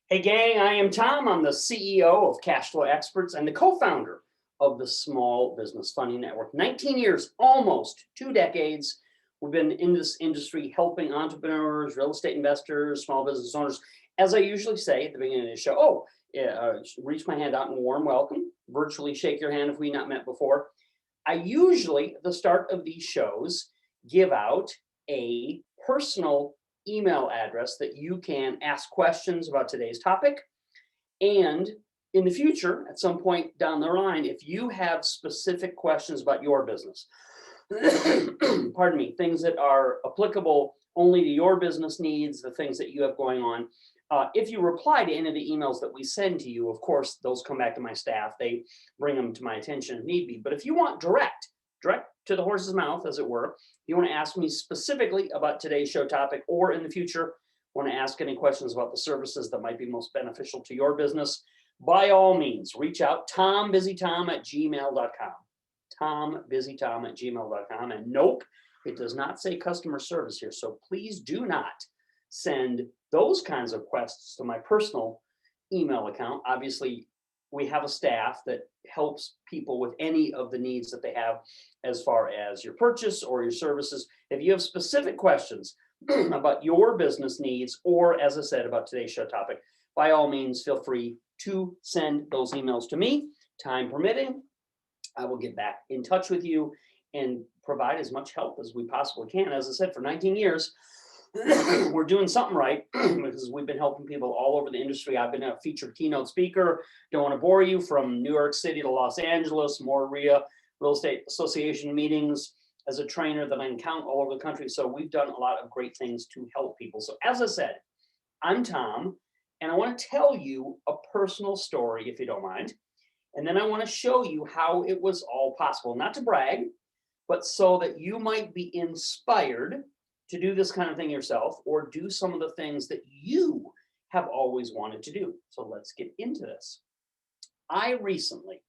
Hey gang, I am Tom. I'm the CEO of Cashflow Experts and the co-founder of the Small Business Funding Network. 19 years, almost 2 decades. We've been in this industry helping entrepreneurs, real estate investors, small business owners. As I usually say at the beginning of the show, reach my hand out and warm welcome. Virtually shake your hand if we've not met before. I usually, at the start of these shows, give out a personal email address that you can ask questions about today's topic. And in the future, at some point down the line, if you have specific questions about your business, pardon me, things that are applicable only to your business needs, the things that you have going on, if you reply to any of the emails that we send to you, of course, those come back to my staff. They bring them to my attention if need be. But if you want direct to the horse's mouth, as it were, if you want to ask me specifically about today's show topic, or in the future, want to ask any questions about the services that might be most beneficial to your business, by all means, reach out, tombusytom@gmail.com. tombusytom@gmail.com. And nope, it does not say customer service here. So please do not send those kinds of requests to my personal email account. Obviously, we have a staff that helps people with any of the needs that they have as far as your purchase or your services. If you have specific questions about your business needs, or as I said, about today's show topic, by all means, feel free to send those emails to me. Time permitting, I will get back in touch with you and provide as much help as we possibly can. As I said, for 19 years, we're doing something right because we've been helping people all over the industry. I've been a featured keynote speaker. Don't want to bore you, from New York City to Los Angeles, more RIA, Real Estate Association meetings, as a trainer that I can count all over the country. So we've done a lot of great things to help people. So as I said, I'm Tom, and I want to tell you a personal story, if you don't mind. And then I want to show you how it was all possible, not to brag, but so that you might be inspired to do this kind of thing yourself, or do some of the things that you have always wanted to do. So let's get into this. I recently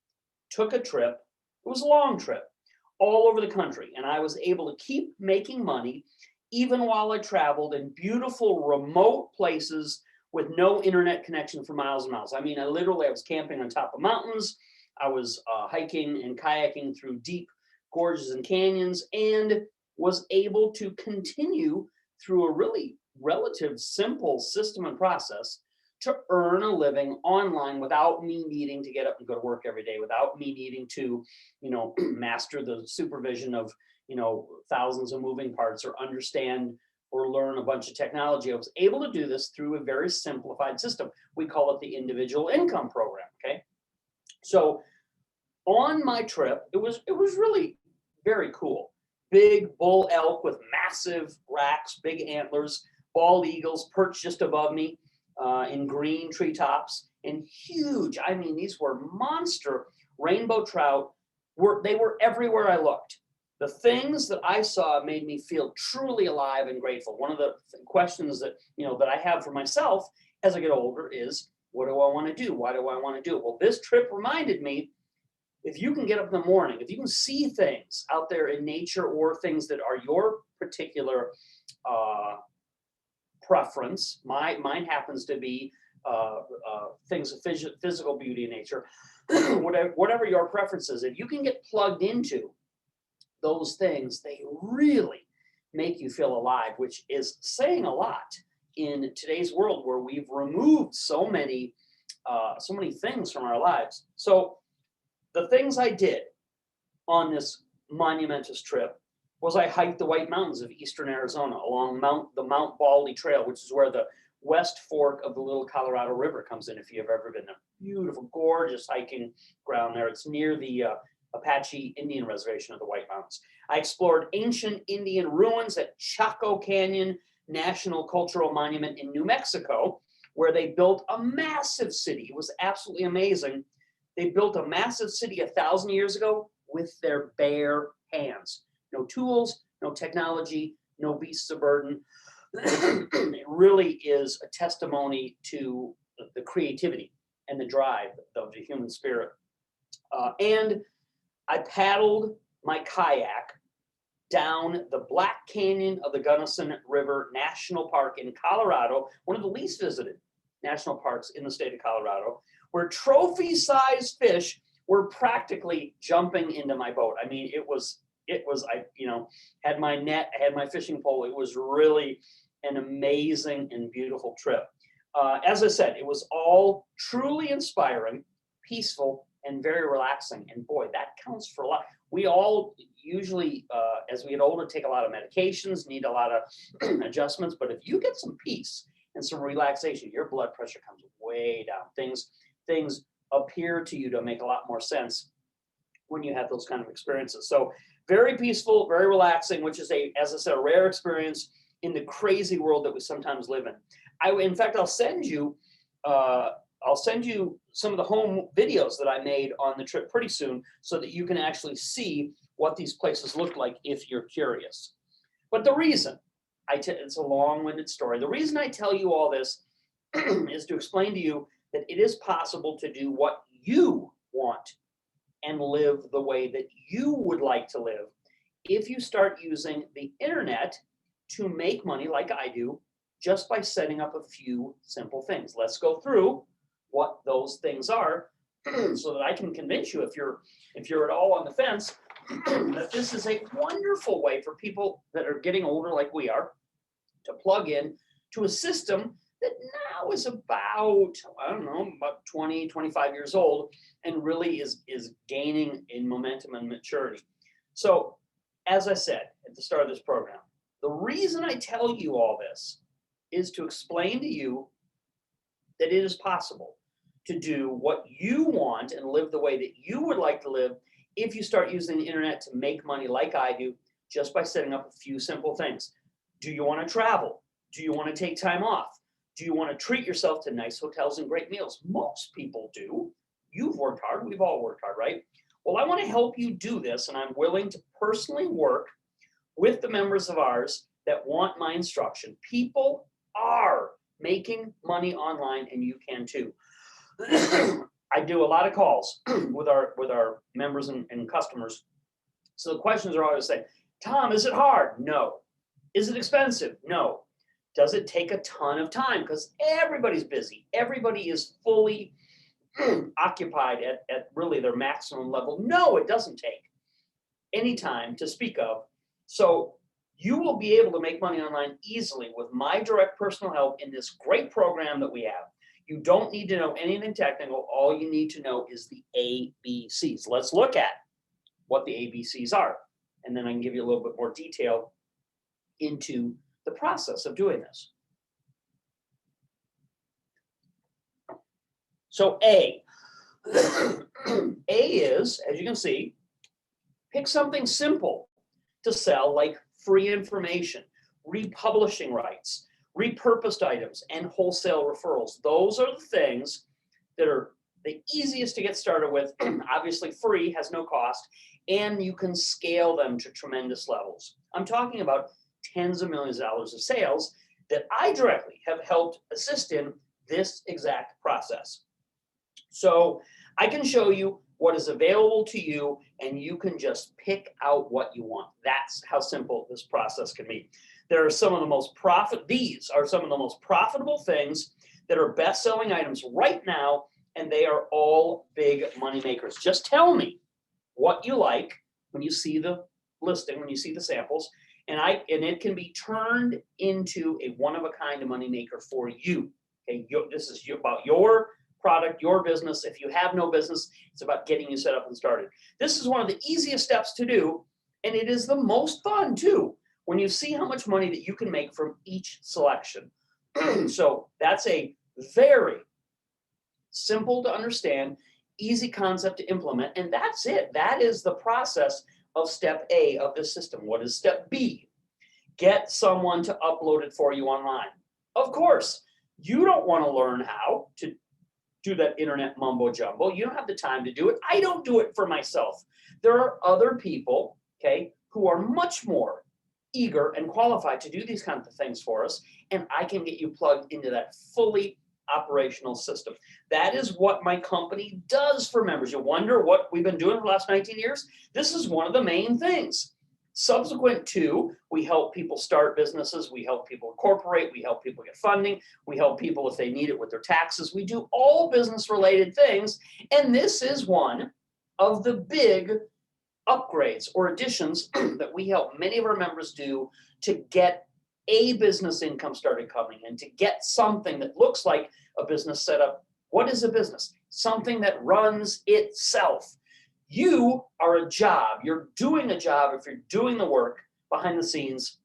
took a trip. It was a long trip all over the country, and I was able to keep making money even while I traveled in beautiful remote places with no internet connection for miles and miles. I mean, I was camping on top of mountains. I was hiking and kayaking through deep gorges and canyons, and was able to continue through a really relative simple system and process to earn a living online without me needing to get up and go to work every day, without me needing to, master the supervision of, thousands of moving parts, or understand or learn a bunch of technology. I was able to do this through a very simplified system. We call it the individual income program. Okay. So on my trip, it was really very cool. Big bull elk with massive racks, big antlers, bald eagles perched just above me in green treetops, and huge, I mean, these were monster rainbow trout. They were everywhere I looked. The things that I saw made me feel truly alive and grateful. One of the questions that, that I have for myself as I get older is, what do I want to do? Why do I want to do it? Well, this trip reminded me, if you can get up in the morning, if you can see things out there in nature, or things that are your particular preference, mine happens to be things of physical beauty in nature, whatever your preference is, if you can get plugged into those things, they really make you feel alive, which is saying a lot in today's world where we've removed so many things from our lives. So the things I did on this monumentous trip was I hiked the White Mountains of eastern Arizona along the Mount Baldy Trail, which is where the west fork of the Little Colorado River comes in, if you've ever been there. Beautiful, gorgeous hiking ground there. It's near the Apache Indian Reservation of the White Mountains. I explored ancient Indian ruins at Chaco Canyon National Cultural Monument in New Mexico, where they built a massive city. It was absolutely amazing. They built a massive city 1,000 years ago with their bare hands. No tools, no technology, no beasts of burden. It really is a testimony to the creativity and the drive of the human spirit. And I paddled my kayak down the Black Canyon of the Gunnison River National Park in Colorado, one of the least visited national parks in the state of Colorado, where trophy-sized fish were practically jumping into my boat. I mean, I had my net, I had my fishing pole. It was really an amazing and beautiful trip. As I said, it was all truly inspiring, peaceful, and very relaxing. And boy, that counts for a lot. We all usually, as we get older, take a lot of medications, need a lot of adjustments. But if you get some peace and some relaxation, your blood pressure comes way down. Things appear to you to make a lot more sense when you have those kind of experiences. So very peaceful, very relaxing, which is as I said, a rare experience in the crazy world that we sometimes live in. In fact, I'll send you some of the home videos that I made on the trip pretty soon so that you can actually see what these places look like if you're curious. But the reason, it's a long-winded story. The reason I tell you all this is to explain to you that it is possible to do what you want and live the way that you would like to live if you start using the internet to make money like I do, just by setting up a few simple things. Let's go through what those things are so that I can convince you, if you're at all on the fence, that this is a wonderful way for people that are getting older like we are to plug in to a system that now is about 20, 25 years old and really is gaining in momentum and maturity. So, as I said at the start of this program, the reason I tell you all this is to explain to you that it is possible to do what you want and live the way that you would like to live if you start using the internet to make money like I do, just by setting up a few simple things. Do you want to travel? Do you want to take time off? Do you want to treat yourself to nice hotels and great meals? Most people do. You've worked hard. We've all worked hard, right? Well, I want to help you do this, and I'm willing to personally work with the members of ours that want my instruction. People are making money online, and you can too. I do a lot of calls with our members and customers. So the questions are always saying, Tom, is it hard? No. Is it expensive? No. Does it take a ton of time? Because everybody's busy. Everybody is fully occupied at really their maximum level. No, it doesn't take any time to speak of. So you will be able to make money online easily with my direct personal help in this great program that we have. You don't need to know anything technical. All you need to know is the ABCs. Let's look at what the ABCs are, and then I can give you a little bit more detail into the process of doing this. So A. A is, as you can see, pick something simple to sell, like free information, republishing rights, repurposed items, and wholesale referrals. Those are the things that are the easiest to get started with. Obviously free, has no cost, and you can scale them to tremendous levels. I'm talking about tens of millions of dollars of sales that I directly have helped assist in this exact process. So I can show you what is available to you, and you can just pick out what you want. That's how simple this process can be. There are some of the most these are some of the most profitable things that are best-selling items right now, and they are all big money makers. Just tell me what you like when you see the listing, when you see the samples, and it can be turned into a one-of-a-kind money maker for you. Okay, this is about your product, your business. If you have no business, it's about getting you set up and started. This is one of the easiest steps to do, and it is the most fun too, when you see how much money that you can make from each selection. So that's a very simple to understand, easy concept to implement, and that's it. That is the process of step A of this system. What is step B? Get someone to upload it for you online. Of course, you don't want to learn how to do that internet mumbo jumbo. You don't have the time to do it. I don't do it for myself. There are other people, okay, who are much more eager and qualified to do these kinds of things for us, and I can get you plugged into that fully operational system. That is what my company does for members. You wonder what we've been doing for the last 19 years? This is one of the main things. Subsequent to, we help people start businesses, we help people incorporate, we help people get funding, we help people if they need it with their taxes. We do all business related things. And this is one of the big upgrades or additions that we help many of our members do to get a business income started coming in, to get something that looks like a business set up. What is a business? Something that runs itself. You are a job. You're doing a job if you're doing the work behind the scenes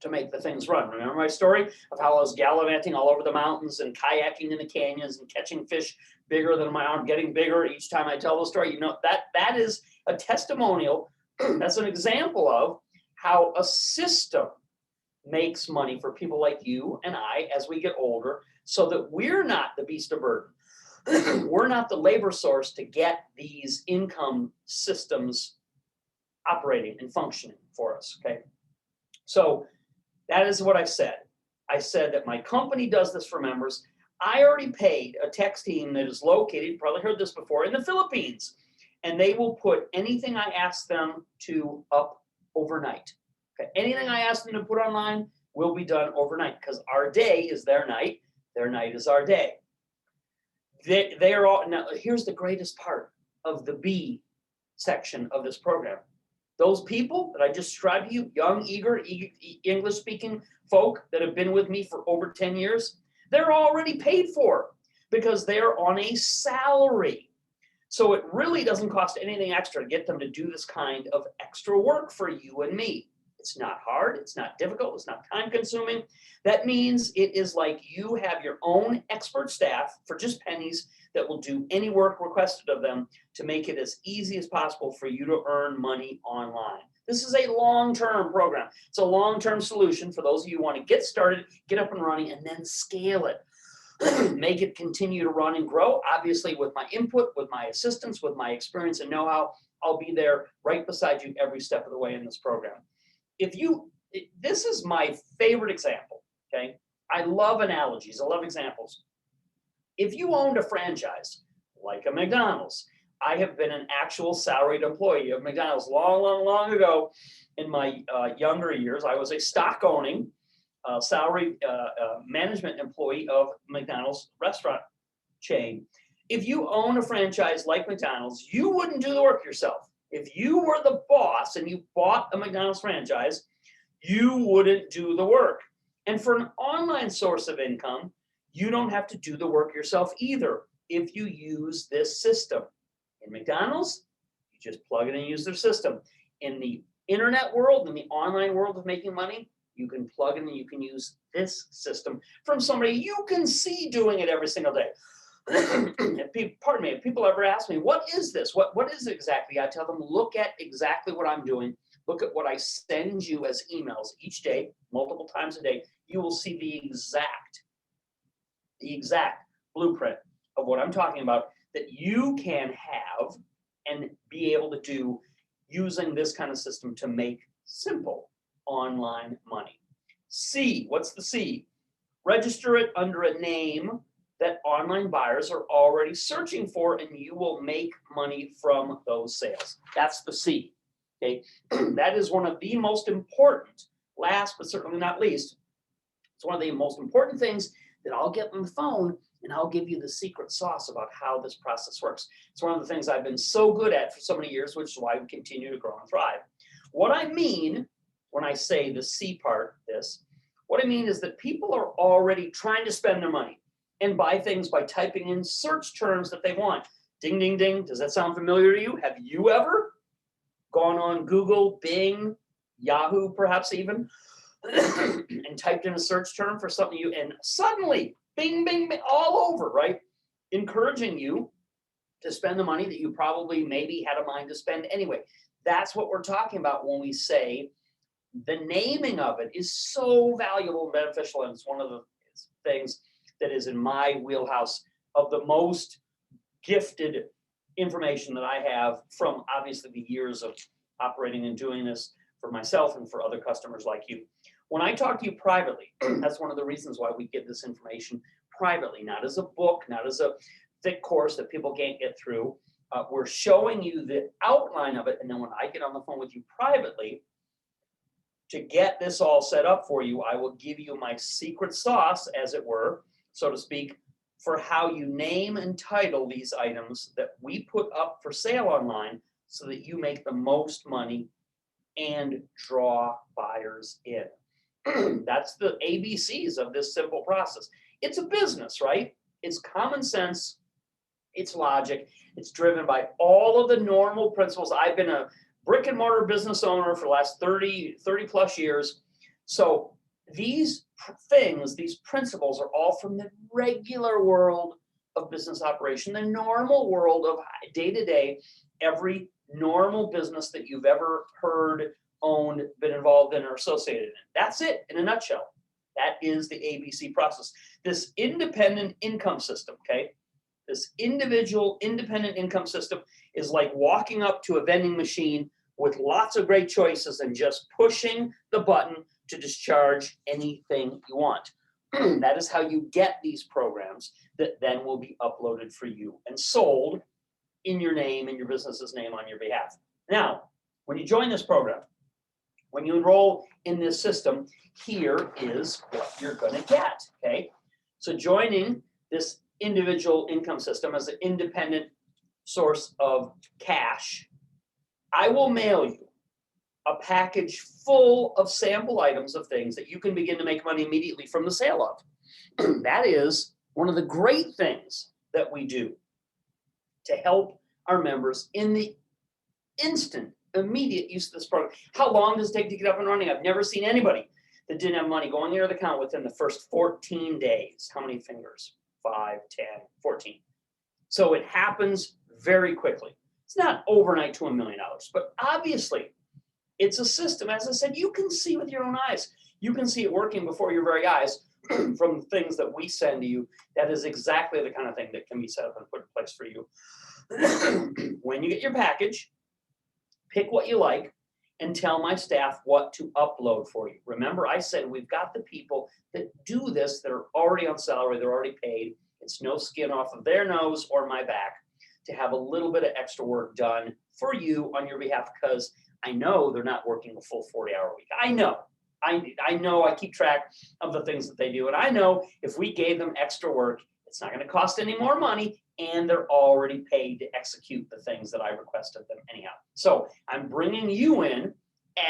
to make the things run. Remember my story of how I was gallivanting all over the mountains and kayaking in the canyons and catching fish bigger than my arm, getting bigger each time I tell the story? You know, that is a testimonial. That's an example of how a system makes money for people like you and I as we get older, so that we're not the beast of burden. We're not the labor source to get these income systems operating and functioning for us, okay? So that is what I said. I said that my company does this for members. I already paid a tech team that is located, you probably heard this before, in the Philippines, and they will put anything I ask them to up overnight. Okay? Anything I ask them to put online will be done overnight, because our day is their night is our day. They are all, now here's the greatest part of the B section of this program. Those people that I just described to you, young, eager, English-speaking folk that have been with me for over 10 years, they're already paid for because they're on a salary. So it really doesn't cost anything extra to get them to do this kind of extra work for you and me. It's not hard, it's not difficult, it's not time-consuming. That means it is like you have your own expert staff for just pennies that will do any work requested of them to make it as easy as possible for you to earn money online. This is a long-term program. It's a long-term solution for those of you who want to get started, get up and running, and then scale it. Make it continue to run and grow. Obviously, with my input, with my assistance, with my experience and know-how, I'll be there right beside you every step of the way in this program. This is my favorite example, okay? I love analogies, I love examples. If you owned a franchise, like a McDonald's, I have been an actual salaried employee of McDonald's long ago. In my younger years, I was a stock owning, salaried management employee of McDonald's restaurant chain. If you own a franchise like McDonald's, you wouldn't do the work yourself. If you were the boss and you bought a McDonald's franchise, you wouldn't do the work. And for an online source of income, you don't have to do the work yourself either if you use this system. In McDonald's, you just plug it in and use their system. In the internet world, in the online world of making money, you can plug in and you can use this system from somebody you can see doing it every single day. If people ever ask me, what is this? What is it exactly? I tell them, look at exactly what I'm doing. Look at what I send you as emails each day, multiple times a day. You will see the exact blueprint of what I'm talking about that you can have and be able to do using this kind of system to make simple online money. C, what's the C? Register it under a name that online buyers are already searching for, and you will make money from those sales. That's the C, okay? That is one of the most important, last but certainly not least, it's one of the most important things that I'll get on the phone, and I'll give you the secret sauce about how this process works. It's one of the things I've been so good at for so many years, which is why we continue to grow and thrive. What I mean when I say the C part, what I mean is that people are already trying to spend their money and buy things by typing in search terms that they want. Ding, ding, ding. Does that sound familiar to you? Have you ever gone on Google, Bing, Yahoo, perhaps even, and typed in a search term for something and suddenly, bing, bing, bing, all over, right? Encouraging you to spend the money that you probably maybe had a mind to spend anyway. That's what we're talking about when we say the naming of it is so valuable and beneficial, and it's one of the things that is in my wheelhouse of the most gifted information that I have from obviously the years of operating and doing this for myself and for other customers like you. When I talk to you privately, that's one of the reasons why we give this information privately, not as a book, not as a thick course that people can't get through. We're showing you the outline of it, and then when I get on the phone with you privately, to get this all set up for you, I will give you my secret sauce, as it were, so to speak, for how you name and title these items that we put up for sale online so that you make the most money and draw buyers in. That's the ABCs of this simple process. It's a business, right? It's common sense. It's logic. It's driven by all of the normal principles. I've been a brick and mortar business owner for the last 30 plus years. So these things, these principles are all from the regular world of business operation, the normal world of day to day, every normal business that you've ever heard, owned, been involved in, or associated in. That's it in a nutshell. That is the ABC process. This independent income system, okay? This individual independent income system is like walking up to a vending machine with lots of great choices and just pushing the button to discharge anything you want. That is how you get these programs that then will be uploaded for you and sold in your name and your business's name on your behalf. Now, when you join this program, when you enroll in this system, here is what you're going to get, okay? So joining this individual income system as an independent source of cash, I will mail you a package full of sample items of things that you can begin to make money immediately from the sale of. That is one of the great things that we do to help our members in the instant, immediate use of this program. How long does it take to get up and running? I've never seen anybody that didn't have money going into the account within the first 14 days. How many fingers? 5, 10, 14. So it happens very quickly. It's not overnight to $1 million, but obviously it's a system. As I said, you can see with your own eyes. You can see it working before your very eyes from the things that we send to you. That is exactly the kind of thing that can be set up and put in place for you. When you get your package, pick what you like and tell my staff what to upload for you. Remember, I said we've got the people that do this that are already on salary, they're already paid. It's no skin off of their nose or my back to have a little bit of extra work done for you on your behalf, because I know they're not working a full 40-hour week. I know. I keep track of the things that they do. And I know if we gave them extra work, it's not going to cost any more money, and they're already paid to execute the things that I requested them anyhow. So I'm bringing you in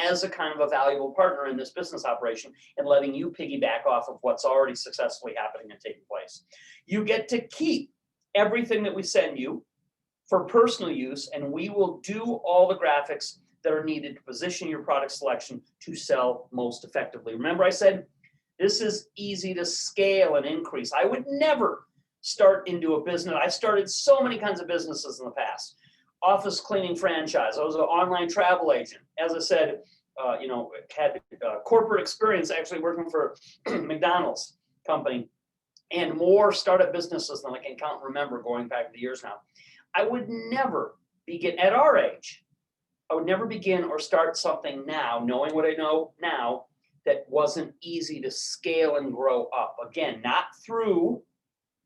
as a kind of a valuable partner in this business operation and letting you piggyback off of what's already successfully happening and taking place. You get to keep everything that we send you for personal use, and we will do all the graphics that are needed to position your product selection to sell most effectively. Remember, I said this is easy to scale and increase. I would never start into a business. I started so many kinds of businesses in the past. Office cleaning franchise. I was an online travel agent. As I said, had corporate experience actually working for McDonald's company, and more startup businesses than I can count and remember going back the years now. I would never begin at our age. I would never begin or start something now, knowing what I know now, that wasn't easy to scale and grow up. Again, not through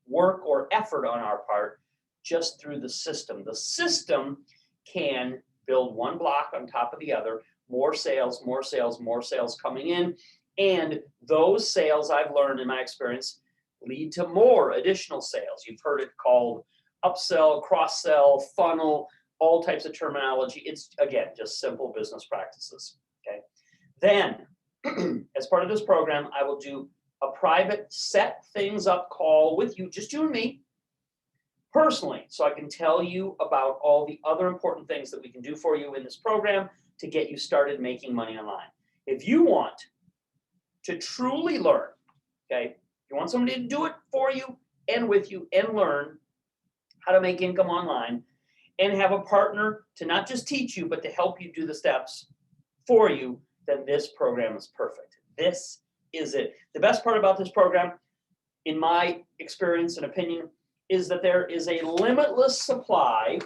work or effort on our part, just through the system. The system can build one block on top of the other, more sales, more sales, more sales coming in. And those sales, I've learned in my experience, lead to more additional sales. You've heard it called upsell, cross-sell, funnel, all types of terminology. It's, again, just simple business practices, okay? Then, as part of this program, I will do a private set things up call with you, just you and me, personally, so I can tell you about all the other important things that we can do for you in this program to get you started making money online. If you want to truly learn, okay, you want somebody to do it for you and with you and learn how to make income online, and have a partner to not just teach you, but to help you do the steps for you, then this program is perfect. This is it. The best part about this program, in my experience and opinion, is that there is a limitless supply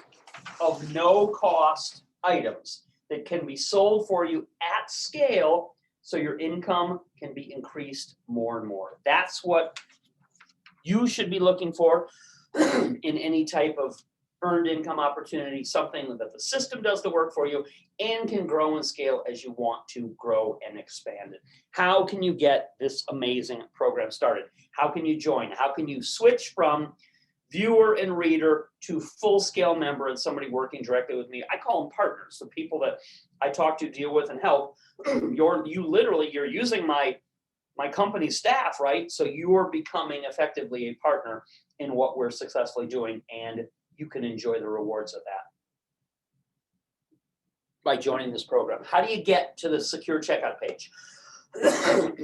of no-cost items that can be sold for you at scale so your income can be increased more and more. That's what you should be looking for in any type of earned income opportunity, something that the system does the work for you and can grow and scale as you want to grow and expand it. How can you get this amazing program started? How can you join? How can you switch from viewer and reader to full-scale member and somebody working directly with me? I call them partners, the people that I talk to, deal with, and help. You're using my company staff, right? So you're becoming effectively a partner in what we're successfully doing, and you can enjoy the rewards of that by joining this program. How do you get to the secure checkout page?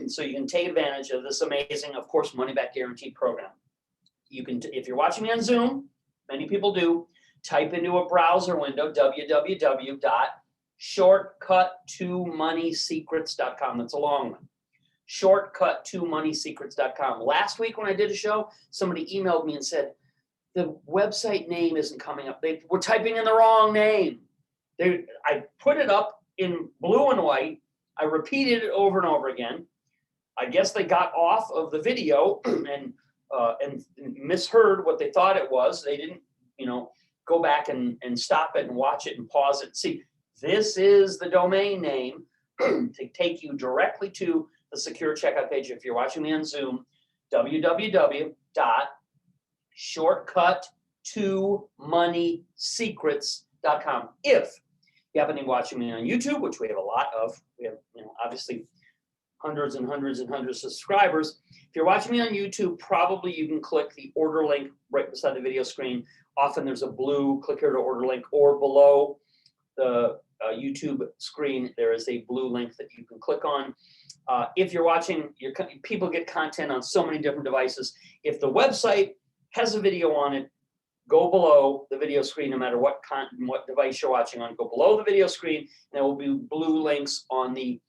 So you can take advantage of this amazing, of course, money back guarantee program. You can, if you're watching me on Zoom, many people do, type into a browser window, www.shortcut2moneysecrets.com. That's a long one. Shortcut2moneysecrets.com. Last week when I did a show, somebody emailed me and said, the website name isn't coming up. They were typing in the wrong name. I put it up in blue and white. I repeated it over and over again. I guess they got off of the video and misheard what they thought it was. They didn't, go back and stop it and watch it and pause it. See, this is the domain name to take you directly to the secure checkout page. If you're watching me on Zoom, www.shortcut2moneysecrets.com. If you happen to be watching me on YouTube, which we have a lot of, we have, obviously hundreds and hundreds and hundreds of subscribers. If you're watching me on YouTube, probably you can click the order link right beside the video screen. Often there's a blue click here to order link, or below the YouTube screen, there is a blue link that you can click on. If you're watching, people get content on so many different devices. If the website has a video on it, go below the video screen, no matter what device you're watching on, go below the video screen, and there will be blue links on the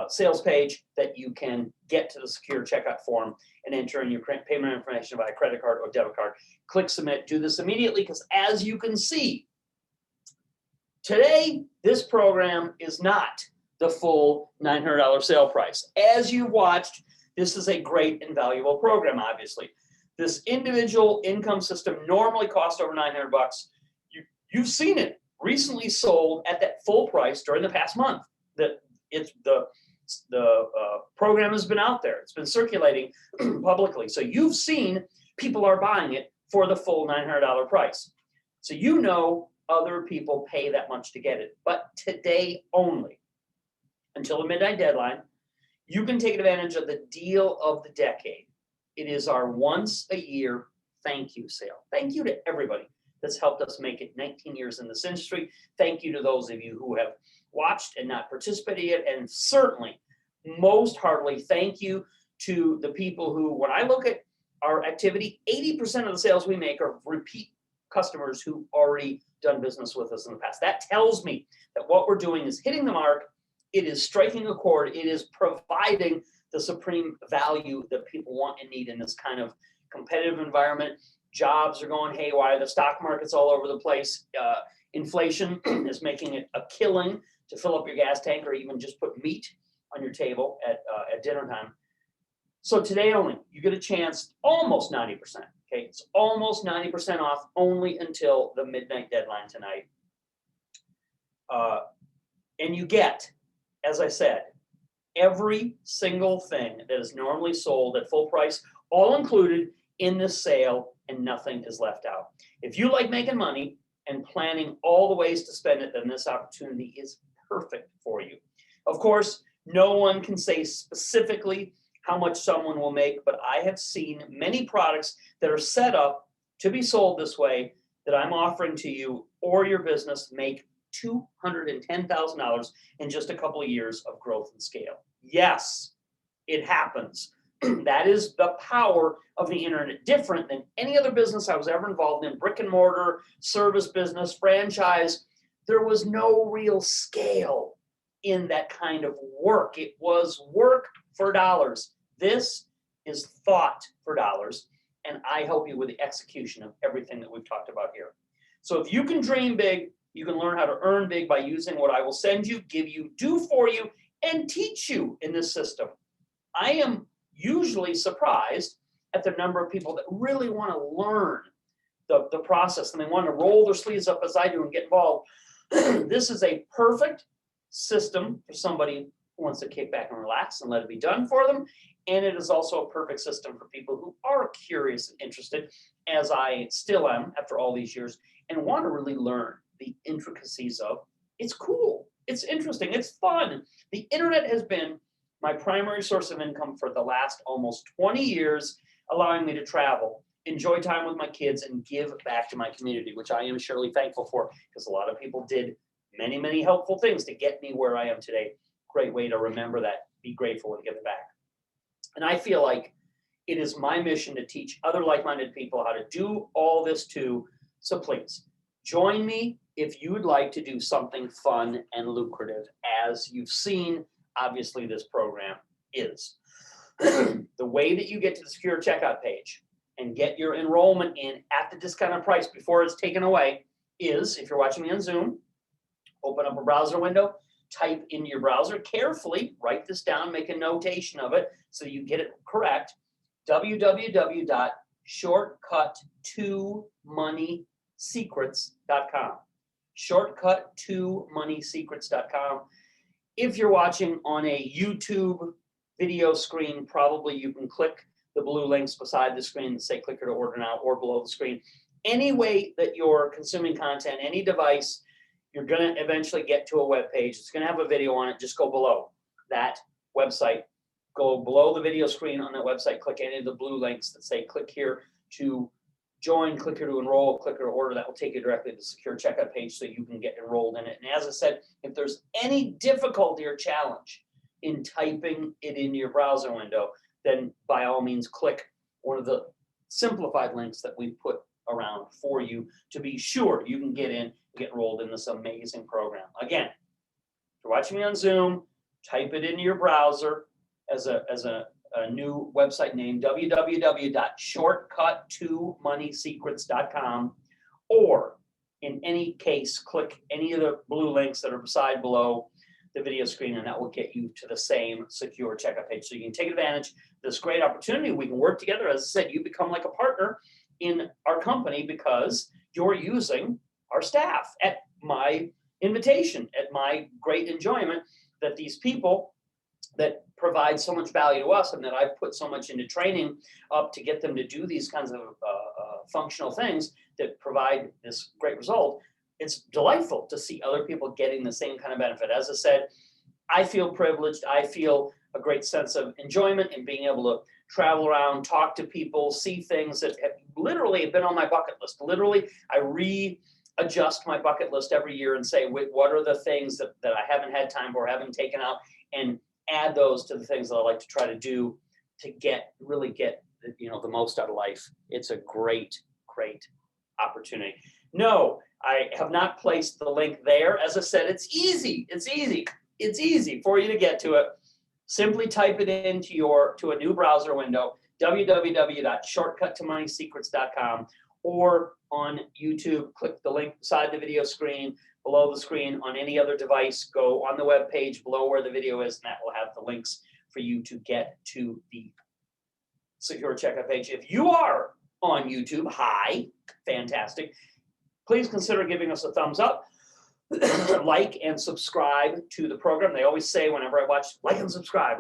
sales page that you can get to the secure checkout form and enter in your payment information via credit card or debit card. Click submit. Do this immediately, because as you can see, today this program is not the full $900 sale price. As you watched, this is a great and valuable program, obviously. This individual income system normally costs over $900. You've seen it recently sold at that full price during the past month. The program has been out there. It's been circulating publicly. So you've seen people are buying it for the full $900 price. So other people pay that much to get it. But today only, until the midnight deadline, you can take advantage of the deal of the decade. It is our once a year thank you sale. Thank you to everybody that's helped us make it 19 years in this industry. Thank you to those of you who have watched and not participated yet. And certainly, most heartily, thank you to the people who, when I look at our activity, 80% of the sales we make are repeat customers who already done business with us in the past. That tells me that what we're doing is hitting the mark. It is striking a chord. It is providing the supreme value that people want and need in this kind of competitive environment. Jobs are going haywire. The stock market's all over the place. Inflation is making it a killing to fill up your gas tank or even just put meat on your table at dinner time. So today only, you get a chance, almost 90%. Okay, it's almost 90% off only until the midnight deadline tonight. And you get, as I said, every single thing that is normally sold at full price, all included in this sale, and nothing is left out. If you like making money and planning all the ways to spend it, then this opportunity is perfect for you. Of course, no one can say specifically how much someone will make, but I have seen many products that are set up to be sold this way that I'm offering to you or your business make $210,000 in just a couple of years of growth and scale. Yes, it happens. That is the power of the internet. Different than any other business I was ever involved in, brick and mortar, service business, franchise. There was no real scale in that kind of work. It was work for dollars. This is thought for dollars, and I help you with the execution of everything that we've talked about here. So if you can dream big, you can learn how to earn big by using what I will send you, give you, do for you, and teach you in this system. I am usually surprised at the number of people that really want to learn the process and they want to roll their sleeves up as I do and get involved, this is a perfect system for somebody who wants to kick back and relax and let it be done for them. And it is also a perfect system for people who are curious and interested, as I still am after all these years, and want to really learn the intricacies of. It's cool, it's interesting, it's fun. The internet has been my primary source of income for the last almost 20 years, allowing me to travel, enjoy time with my kids, and give back to my community, which I am surely thankful for, because a lot of people did many, many helpful things to get me where I am today. Great way to remember that, be grateful, and give it back. And I feel like it is my mission to teach other like-minded people how to do all this too. So please join me if you would like to do something fun and lucrative. As you've seen, obviously this program is. The way that you get to the secure checkout page and get your enrollment in at the discounted price before it's taken away is, if you're watching me on Zoom, open up a browser window, type in your browser, carefully write this down, make a notation of it so you get it correct, www.shortcut2moneysecrets.com. Shortcut2moneysecrets.com. If you're watching on a YouTube video screen, probably you can click the blue links beside the screen that say click here to order now, or below the screen. Any way that you're consuming content, any device, you're going to eventually get to a web page. It's going to have a video on it. Just go below that website. Go below the video screen on that website. Click any of the blue links that say click here to join, click here to enroll, click here to order. That will take you directly to the secure checkout page so you can get enrolled in it. And as I said, if there's any difficulty or challenge in typing it into your browser window, then by all means click one of the simplified links that we put around for you to be sure you can get in, get enrolled in this amazing program. Again, if you're watching me on Zoom, type it into your browser as a new website name, www.shortcut2moneysecrets.com, or in any case, click any of the blue links that are beside below the video screen, and that will get you to the same secure checkout page. So you can take advantage of this great opportunity. We can work together. As I said, you become like a partner in our company because you're using our staff at my invitation, at my great enjoyment, that these people that provide so much value to us and that I've put so much into training up to get them to do these kinds of functional things that provide this great result. It's delightful to see other people getting the same kind of benefit. As I said, I feel privileged. I feel a great sense of enjoyment in being able to travel around, talk to people, see things that have literally been on my bucket list. Literally, I readjust my bucket list every year and say, what are the things that I haven't had time for, haven't taken out, and add those to the things that I like to try to do to really get the most out of life. It's a great, great opportunity. No, I have not placed the link there. As I said, it's easy. It's easy for you to get to it. Simply type it to a new browser window, www.shortcut2moneysecrets.com, or on YouTube, click the link beside the video screen, below the screen. On any other device, go on the web page below where the video is, and that will have the links for you to get to the secure checkout page. If you are on YouTube, hi, fantastic. Please consider giving us a thumbs up, like and subscribe to the program. They always say whenever I watch, like and subscribe,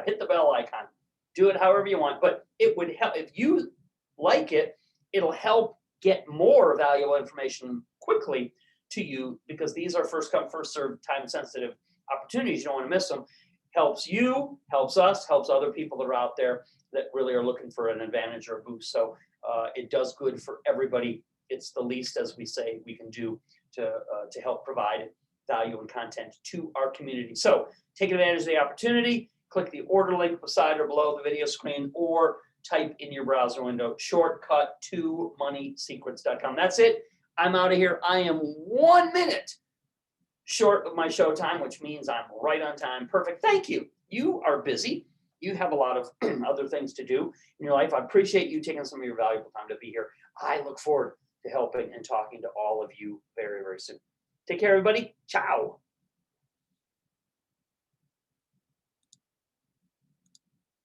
hit the bell icon. Do it however you want, but it would help. If you like it, it'll help get more valuable information quickly to you, because these are first come, first served, time sensitive opportunities. You don't want to miss them. Helps you, helps us, helps other people that are out there that really are looking for an advantage or a boost. So it does good for everybody. It's the least, as we say, we can do to help provide value and content to our community. So take advantage of the opportunity. Click the order link beside or below the video screen, or type in your browser window, shortcut2moneysecrets.com. That's it. I'm out of here. I am 1 minute short of my show time, which means I'm right on time. Perfect. Thank you. You are busy. You have a lot of other things to do in your life. I appreciate you taking some of your valuable time to be here. I look forward to helping and talking to all of you very, very soon. Take care, everybody. Ciao.